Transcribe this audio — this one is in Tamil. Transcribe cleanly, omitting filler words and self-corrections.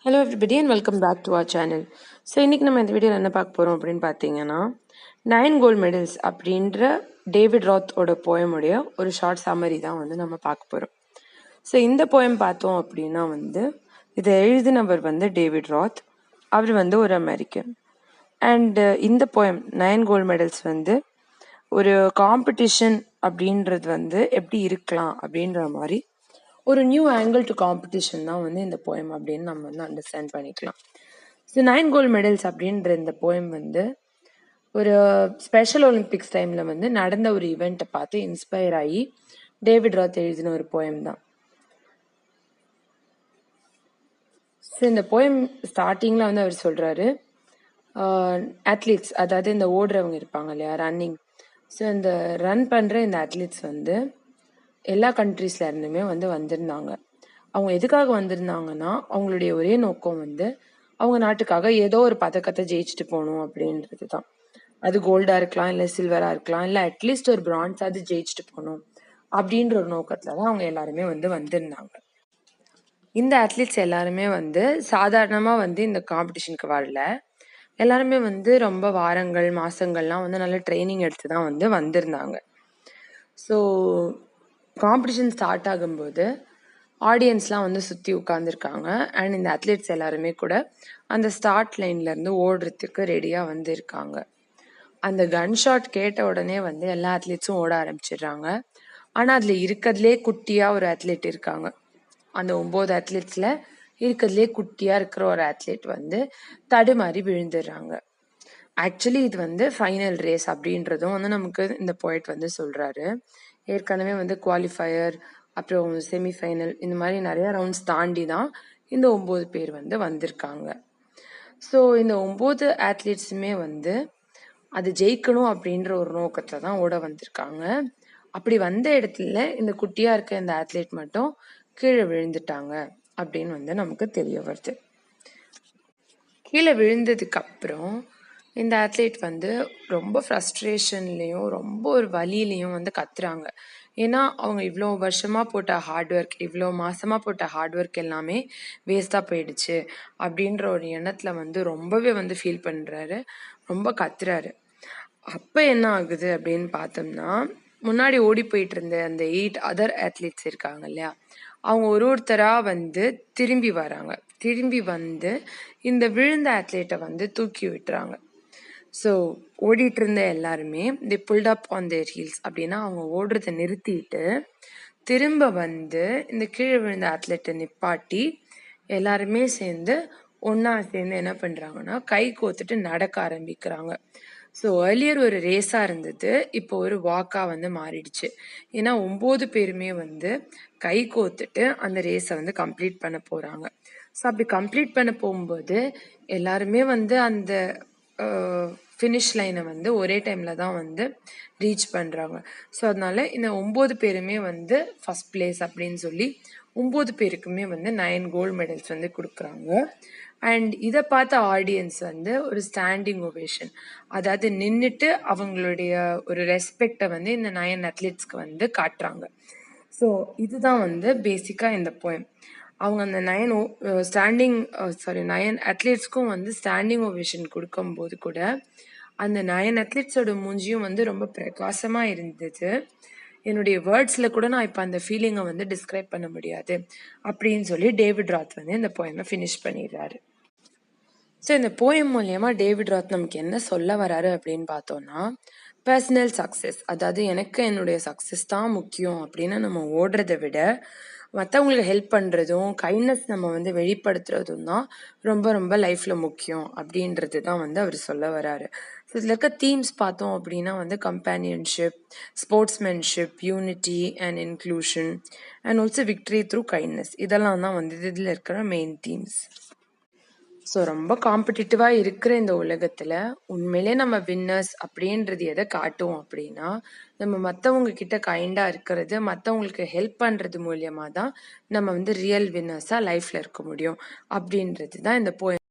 Hello everybody and welcome back to our channel. So இன்றைக்கி நம்ம இந்த வீடியோவில் என்ன பார்க்க போகிறோம் அப்படின்னு பார்த்தீங்கன்னா 9 கோல்டு மெடல்ஸ் அப்படின்ற டேவிட் ராத்தோட போயமுடைய ஒரு ஷார்ட் சம்மரி தான் வந்து நம்ம பார்க்க போகிறோம். ஸோ இந்த போயம் பார்த்தோம் அப்படின்னா வந்து இதை எழுதினவர் வந்து டேவிட் ராத். அவர் வந்து ஒரு அமெரிக்கன். அண்டு இந்த போயம் 9 கோல்டு மெடல்ஸ் வந்து ஒரு காம்படிஷன் அப்படின்றது வந்து எப்படி இருக்கலாம் அப்படின்ற மாதிரி ஒரு நியூ ஆங்கிள் டு காம்படிஷன் தான் வந்து இந்த போயம் அப்படின்னு நம்ம வந்து அண்டர்ஸ்டாண்ட் பண்ணிக்கலாம். ஸோ 9 கோல்டு மெடல்ஸ் அப்படின்ற இந்த போயம் வந்து ஒரு ஸ்பெஷல் ஒலிம்பிக்ஸ் டைமில் வந்து நடந்த ஒரு ஈவெண்ட்டை பார்த்து இன்ஸ்பயர் ஆகி டேவிட் ராத் எழுதின ஒரு போயம் தான். ஸோ இந்த போயம் ஸ்டார்டிங்கில் வந்து அவர் சொல்கிறாரு, அத்லீட்ஸ், அதாவது இந்த ஓடுறவங்க இருப்பாங்க இல்லையா, ரன்னிங். ஸோ இந்த ரன் பண்ணுற இந்த அத்லீட்ஸ் வந்து எல்லா கண்ட்ரீஸ்ல இருந்துமே வந்து வந்திருந்தாங்க. அவங்க எதுக்காக வந்திருந்தாங்கன்னா, அவங்களுடைய ஒரே நோக்கம் வந்து அவங்க நாட்டுக்காக ஏதோ ஒரு பதக்கத்தை ஜெயிச்சுட்டு போகணும் அப்படின்றது தான். அது கோல்டா இருக்கலாம், இல்லை சில்வரா இருக்கலாம், இல்லை அட்லீஸ்ட் ஒரு பிரான்ஸாவது ஜெயிச்சுட்டு போகணும் அப்படின்ற ஒரு நோக்கத்துல தான் அவங்க எல்லாருமே வந்து வந்திருந்தாங்க. இந்த அத்லீட்ஸ் எல்லாருமே வந்து சாதாரணமா வந்து இந்த காம்படிஷனுக்கு வரல. எல்லாருமே வந்து ரொம்ப வாரங்கள் மாசங்கள்லாம் வந்து நல்ல ட்ரைனிங் எடுத்து தான் வந்து வந்திருந்தாங்க. ஸோ காம்படிஷன் ஸ்டார்ட் ஆகும்போது ஆடியன்ஸ்லாம் வந்து சுற்றி உட்காந்துருக்காங்க. அண்ட் இந்த அத்லீட்ஸ் எல்லாருமே கூட அந்த ஸ்டார்ட் லைன்லேருந்து ஓடுறதுக்கு ரெடியாக வந்து இருக்காங்க. அந்த கன் ஷாட் கேட்ட உடனே வந்து எல்லா அத்லீட்ஸும் ஓட ஆரம்பிச்சிடுறாங்க. ஆனால் அதில் இருக்கிறதுலே குட்டியாக ஒரு அத்லீட் இருக்காங்க. அந்த 9 அத்லீட்ஸில் இருக்கிறதுலே குட்டியாக இருக்கிற ஒரு அத்லீட் வந்து தடுமாறி விழுந்துடுறாங்க. ஆக்சுவலி இது வந்து ஃபைனல் ரேஸ் அப்படின்றதும் வந்து நமக்கு இந்த போய்ட் வந்து சொல்கிறாரு. ஏற்கனவே வந்து குவாலிஃபயர், அப்புறம் செமிஃபைனல், இந்த மாதிரி நிறைய ரவுண்ட்ஸ் தாண்டி தான் இந்த 9 பேர் வந்து வந்திருக்காங்க. ஸோ இந்த 9 அத்லீட்ஸுமே வந்து அது ஜெயிக்கணும் அப்படின்ற ஒரு நோக்கத்தில் தான் ஓட வந்திருக்காங்க. அப்படி வந்த இடத்துல இந்த குட்டியாக இருக்க இந்த அத்லீட் மட்டும் கீழே விழுந்துட்டாங்க அப்படின்னு வந்து நமக்கு தெரிய வருது. கீழே விழுந்ததுக்கு அப்புறம் இந்த அத்லீட் வந்து ரொம்ப ஃப்ரஸ்ட்ரேஷன்லேயும் ரொம்ப ஒரு வலியிலையும் வந்து கத்துறாங்க. ஏன்னா அவங்க இவ்வளோ வருஷமாக போட்ட ஹார்ட் ஒர்க், இவ்வளோ மாசமாக போட்ட ஹார்ட் ஒர்க் எல்லாமே வேஸ்ட்டாக போயிடுச்சு அப்படின்ற ஒரு எண்ணத்தில் வந்து ரொம்பவே வந்து ஃபீல் பண்ணுறாரு, ரொம்ப கத்துறாரு. அப்போ என்ன ஆகுது அப்படின்னு பார்த்தோம்னா, முன்னாடி ஓடி போயிட்டு இருந்த அந்த 8 அதர் அத்லீட்ஸ் இருக்காங்க இல்லையா, அவங்க ஒருத்தராக வந்து திரும்பி வராங்க. திரும்பி வந்து இந்த விழுந்த அத்லீட்டை வந்து தூக்கி விட்டுறாங்க. ஸோ ஓடிட்டு இருந்த எல்லாருமே the pulled up on their heels, அப்படின்னா அவங்க ஓடுறதை நிறுத்திட்டு திரும்ப வந்து இந்த கீழே விழுந்த அத்லெட்டை நிப்பாட்டி எல்லாருமே சேர்ந்து ஒன்றா சேர்ந்து என்ன பண்ணுறாங்கன்னா கை கோத்துட்டு நடக்க ஆரம்பிக்கிறாங்க. ஸோ ஏர்லியர் ஒரு ரேஸாக இருந்தது, இப்போ ஒரு வாக்காக வந்து மாறிடுச்சு. ஏன்னா 9 பேருமே வந்து கை கோத்துட்டு அந்த ரேஸை வந்து கம்ப்ளீட் பண்ண போகிறாங்க. ஸோ அப்படி கம்ப்ளீட் பண்ண போகும்போது எல்லாருமே வந்து அந்த ஃபினிஷ் லைனை வந்து ஒரே டைமில் தான் வந்து ரீச் பண்ணுறாங்க. ஸோ அதனால இந்த 9 பேருமே வந்து ஃபஸ்ட் பிளேஸ் அப்படின்னு சொல்லி 9 பேருக்குமே வந்து 9 கோல்டு மெடல்ஸ் வந்து கொடுக்குறாங்க. அண்ட் இதை பார்த்த ஆடியன்ஸ் வந்து ஒரு ஸ்டாண்டிங் ஒவேஷன், அதாவது நின்றுட்டு அவங்களுடைய ஒரு ரெஸ்பெக்டை வந்து இந்த 9 அத்லீட்ஸ்க்கு வந்து காட்டுறாங்க. ஸோ இதுதான் வந்து பேசிக்காக இந்த போயம். அவங்க அந்த 9 அத்லீட்ஸ்க்கும் வந்து ஸ்டாண்டிங் ஒவேஷன் கொடுக்கும்போது கூட அந்த 9 அத்லீட்ஸோட மூஞ்சியும் வந்து ரொம்ப பிரகாசமாக இருந்தது. என்னுடைய வேர்ட்ஸில் கூட நான் இப்போ அந்த ஃபீலிங்கை வந்து டிஸ்கிரைப் பண்ண முடியாது அப்படின்னு சொல்லி டேவிட் ராத் வந்து இந்த போயமை ஃபினிஷ் பண்ணிடுறாரு. ஸோ இந்த போயம் மூலயமா டேவிட் ராத் நமக்கு என்ன சொல்ல வராரு அப்படின்னு பார்த்தோம்னா, பர்சனல் சக்ஸஸ், அதாவது எனக்கு என்னுடைய சக்ஸஸ் தான் முக்கியம் அப்படின்னு நம்ம ஓடுறதை விட மற்றவங்களுக்கு ஹெல்ப் பண்ணுறதும் கைண்ட்னஸ் நம்ம வந்து வெளிப்படுத்துறதும் தான் ரொம்ப ரொம்ப லைஃப்பில் முக்கியம் அப்படின்றது தான் வந்து அவர் சொல்ல வராரு. ஸோ இதில் இருக்க தீம்ஸ் பார்த்தோம் அப்படின்னா வந்து companionship, sportsmanship, unity and inclusion and also victory through kindness, இதெல்லாம் தான் வந்து இதில் இருக்கிற மெயின் தீம்ஸ். ஸோ ரொம்ப காம்படிட்டிவாக இருக்கிற இந்த உலகத்தில் உண்மையிலே நம்ம வின்னர்ஸ் அப்படின்றது எதை காட்டும் அப்படின்னா, நம்ம மற்றவங்க கிட்ட கைண்டாக இருக்கிறது, மற்றவங்களுக்கு ஹெல்ப் பண்ணுறது மூலியமாக தான் நம்ம வந்து ரியல் வின்னர்ஸாக லைஃப்பில் இருக்க முடியும் அப்படின்றது தான் இந்த போயம்.